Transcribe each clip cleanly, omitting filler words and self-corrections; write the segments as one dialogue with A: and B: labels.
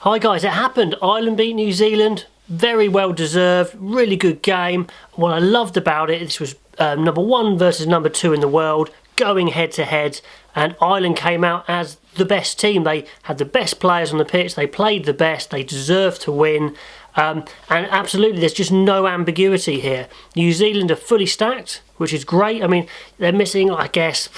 A: Hi guys, it happened. Ireland beat New Zealand. Very well deserved. Really good game. What I loved about it, this was number 1 versus number 2 in the world, going head to head, and Ireland came out as the best team. They had the best players on the pitch. They played the best. They deserved to win. And absolutely, there's just no ambiguity here. New Zealand are fully stacked, which is great. I mean, they're missing, I guess,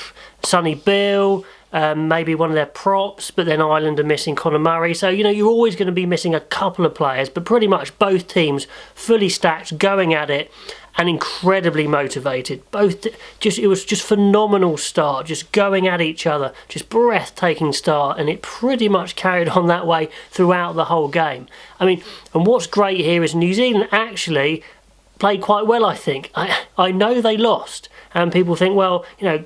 A: Sonny Bill, maybe one of their props, but then Ireland are missing Conor Murray. So, you know, you're always going to be missing a couple of players, but pretty much both teams fully stacked, going at it, and incredibly motivated. It was just phenomenal start, just going at each other, just breathtaking start, and it pretty much carried on that way throughout the whole game. I mean, and what's great here is New Zealand actually played quite well, I think. I know they lost, and people think, well, you know,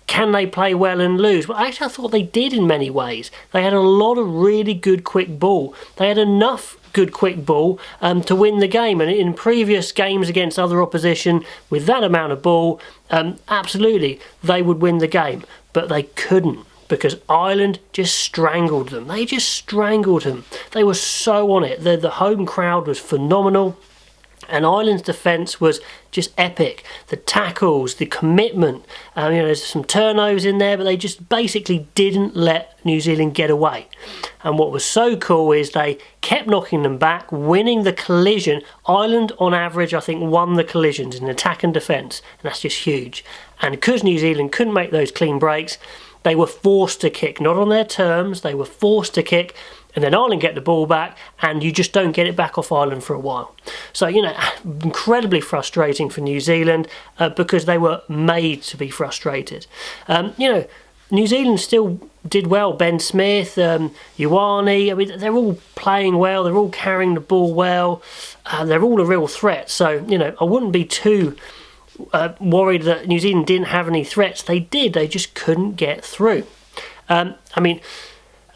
A: can they play well and lose? Well, actually, I thought they did in many ways. They had a lot of really good quick ball. They had enough good quick ball to win the game. And in previous games against other opposition, with that amount of ball, absolutely, they would win the game. But they couldn't, because Ireland just strangled them. They just strangled them. They were so on it. The home crowd was phenomenal. And Ireland's defence was just epic. The tackles, the commitment, there's some turnovers in there, but they just basically didn't let New Zealand get away. And what was so cool is they kept knocking them back, winning the collision. Ireland, on average, I think, won the collisions in attack and defence, and that's just huge. And because New Zealand couldn't make those clean breaks, they were forced to kick, not on their terms, they were forced to kick, and then Ireland get the ball back, and you just don't get it back off Ireland for a while. So, you know, incredibly frustrating for New Zealand because they were made to be frustrated. New Zealand still did well. Ben Smith, Ioane, I mean, they're all playing well, they're all carrying the ball well, they're all a real threat. So, you know, I wouldn't be too worried that New Zealand didn't have any threats. They did, they just couldn't get through.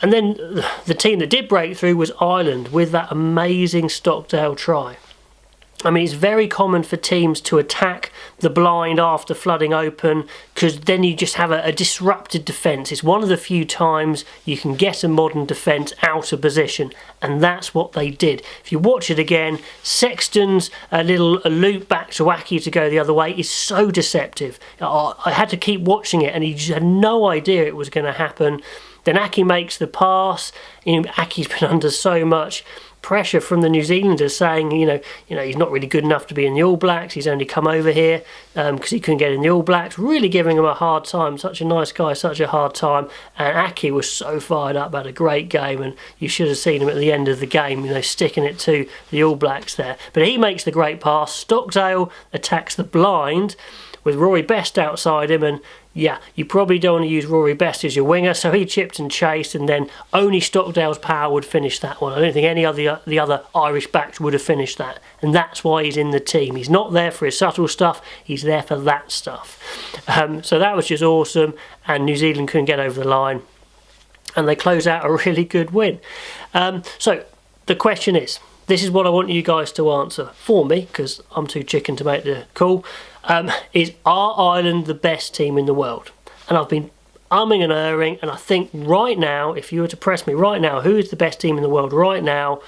A: And then the team that did break through was Ireland with that amazing Stockdale try. I mean, it's very common for teams to attack the blind after flooding open, because then you just have a disrupted defence. It's one of the few times you can get a modern defence out of position, and that's what they did. If you watch it again, Sexton's a loop back to Aki to go the other way is so deceptive. I had to keep watching it, and he just had no idea it was going to happen. Then Aki makes the pass. You know, Aki's been under so much pressure from the New Zealanders saying, you know, he's not really good enough to be in the All Blacks. He's only come over here because he couldn't get in the All Blacks. Really giving him a hard time. Such a nice guy, such a hard time. And Aki was so fired up, had a great game, and you should have seen him at the end of the game, you know, sticking it to the All Blacks there. But he makes the great pass. Stockdale attacks the blind with Rory Best outside him, and yeah, you probably don't want to use Rory Best as your winger, so he chipped and chased, and then only Stockdale's power would finish that one. I don't think any of the other Irish backs would have finished that, and that's why he's in the team. He's not there for his subtle stuff, he's there for that stuff. So that was just awesome, and New Zealand couldn't get over the line, and they close out a really good win. So the question is, this is what I want you guys to answer for me, because I'm too chicken to make the call. Are Ireland the best team in the world? And I've been umming and erring, and I think right now, if you were to press me right now, who is the best team in the world right now,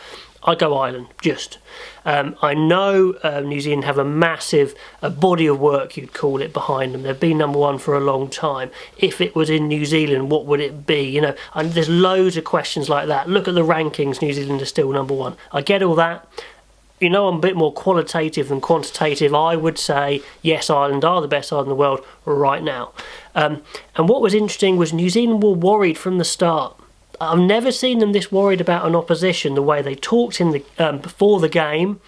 A: I'd go Ireland, just. I know New Zealand have a massive body of work, you'd call it, behind them. They've been number 1 for a long time. If it was in New Zealand, what would it be? You know, and there's loads of questions like that. Look at the rankings, New Zealand is still number 1. I get all that. You know, I'm a bit more qualitative than quantitative. I would say, yes, Ireland are the best side in the world right now. And what was interesting was New Zealand were worried from the start. I've never seen them this worried about an opposition, the way they talked in the before the game.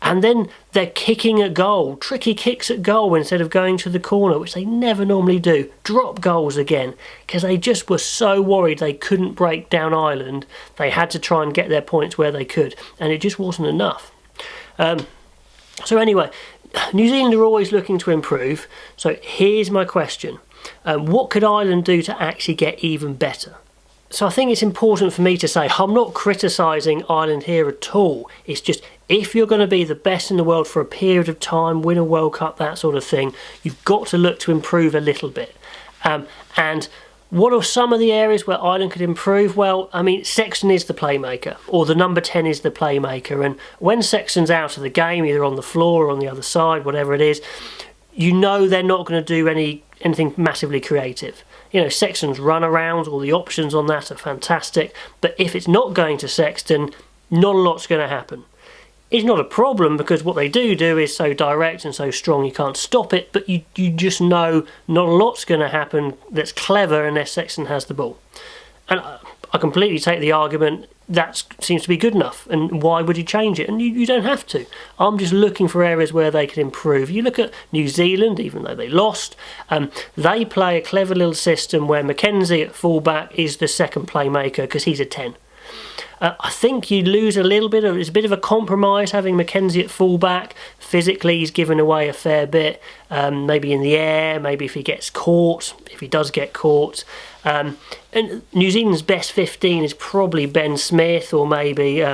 A: And then they're kicking at goal, tricky kicks at goal instead of going to the corner, which they never normally do. Drop goals again, because they just were so worried they couldn't break down Ireland. They had to try and get their points where they could, and it just wasn't enough. So anyway, New Zealand are always looking to improve. So here's my question. What could Ireland do to actually get even better? So I think it's important for me to say I'm not criticising Ireland here at all. It's just, if you're going to be the best in the world for a period of time, win a World Cup, that sort of thing, you've got to look to improve a little bit. And What are some of the areas where Ireland could improve? Well, I mean, Sexton is the playmaker, or the number 10 is the playmaker, and when Sexton's out of the game, either on the floor or on the other side, whatever it is, you know they're not going to do anything massively creative. You know, Sexton's runarounds, all the options on that are fantastic, but if it's not going to Sexton, not a lot's going to happen. It's not a problem because what they do is so direct and so strong you can't stop it, but you just know not a lot's going to happen that's clever unless Sexton has the ball. And I completely take the argument that seems to be good enough, and why would you change it? And you don't have to. I'm just looking for areas where they could improve. You look at New Zealand, even though they lost, they play a clever little system where Mackenzie at fullback is the second playmaker because he's a 10. I think you lose a little bit it's a bit of a compromise having Mackenzie at fullback. Physically he's given away a fair bit, maybe in the air, maybe if he gets caught, if he does get caught. And New Zealand's best 15 is probably Ben Smith or maybe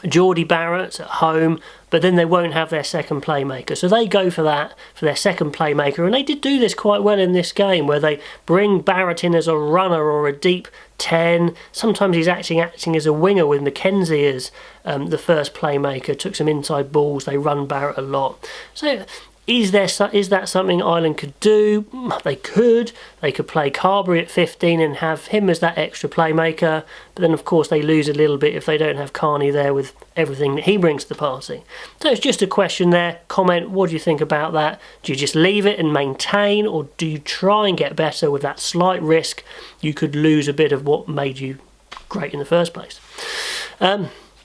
A: Geordie Barrett at home, but then they won't have their second playmaker. So they go for that, for their second playmaker, and they did do this quite well in this game where they bring Barrett in as a runner or a deep 10. Sometimes he's acting as a winger with Mackenzie as the first playmaker, took some inside balls, they run Barrett a lot. So is that something Ireland could do? They could play Carberry at 15 and have him as that extra playmaker, but then of course they lose a little bit if they don't have Carney there with everything that he brings to the party. So it's just a question there. Comment, what do you think about that? Do you just leave it and maintain, or do you try and get better with that slight risk you could lose a bit of what made you great in the first place?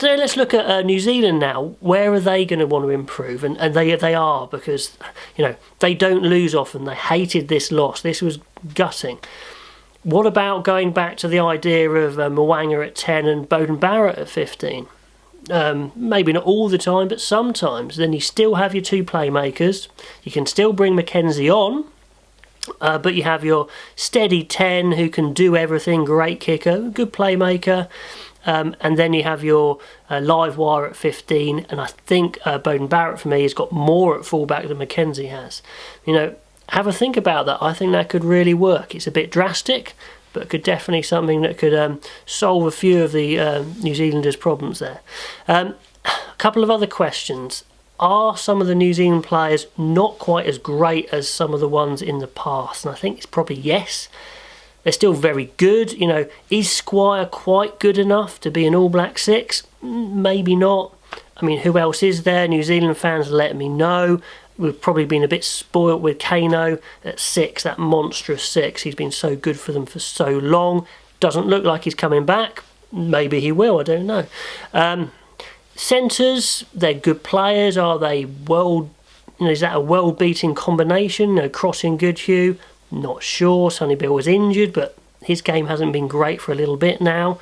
A: So let's look at New Zealand now. Where are they going to want to improve? And they are, because they don't lose often. They hated this loss. This was gutting. What about going back to the idea of Mo'unga at 10 and Beauden Barrett at 15? Maybe not all the time, but sometimes. Then you still have your two playmakers. You can still bring Mackenzie on. But you have your steady 10 who can do everything, great kicker, good playmaker. And then you have your live wire at 15, and I think Beauden Barrett for me has got more at fullback than Mackenzie has. Have a think about that. I think that could really work. It's a bit drastic, but could definitely something that could solve a few of the New Zealanders' problems there. A couple of other questions. Are some of the New Zealand players not quite as great as some of the ones in the past? And I think it's probably yes. They're still very good. Is Squire quite good enough to be an All Black 6? Maybe not. I mean, who else is there? New Zealand fans, let me know. We've probably been a bit spoilt with Kano at 6, that monstrous 6. He's been so good for them for so long. Doesn't look like he's coming back. Maybe he will, I don't know. Centres, they're good players. Are they is that a world-beating combination? Crossing Goodhue? Not sure. Sonny Bill was injured, but his game hasn't been great for a little bit now.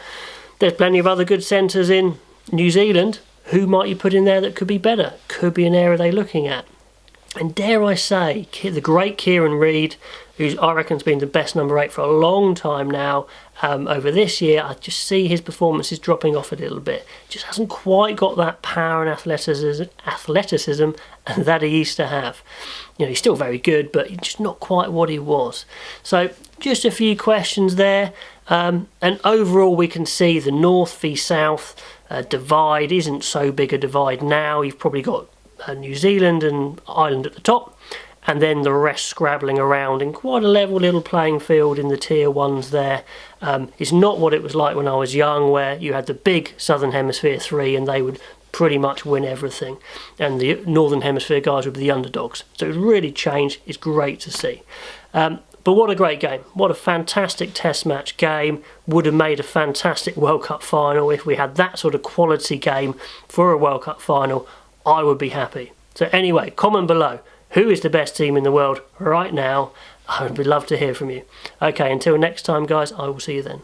A: There's plenty of other good centres in New Zealand. Who might you put in there that could be better? Could be an area they're looking at. And dare I say, the great Kieran Reid, who I reckon's been the best number 8 for a long time now, over this year, I just see his performances dropping off a little bit. Just hasn't quite got that power and athleticism that he used to have. He's still very good, but he's just not quite what he was. So just a few questions there. And overall, we can see the North v South divide isn't so big a divide now. You've probably got New Zealand and Ireland at the top, and then the rest scrabbling around in quite a level little playing field in the tier 1s there. It's not what it was like when I was young, where you had the big Southern Hemisphere 3 and they would pretty much win everything, and the Northern Hemisphere guys would be the underdogs. So it's really changed. It's great to see. But what a great game. What a fantastic test match game. Would have made a fantastic World Cup final. If we had that sort of quality game for a World Cup final, I would be happy. So anyway, comment below. Who is the best team in the world right now? I would love to hear from you. Okay, until next time, guys, I will see you then.